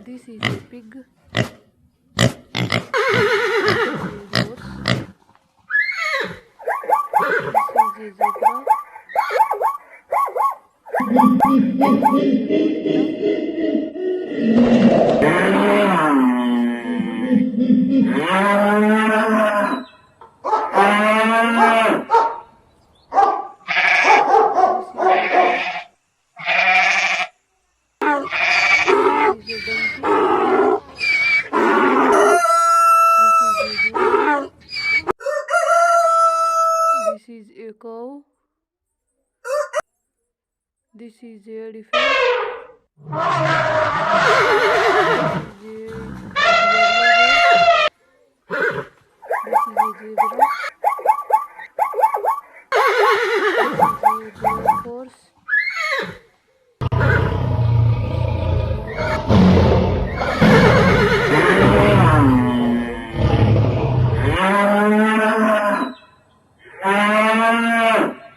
This is a pig. This is a horse. This is a zebra. This is a cow. This is a elephant.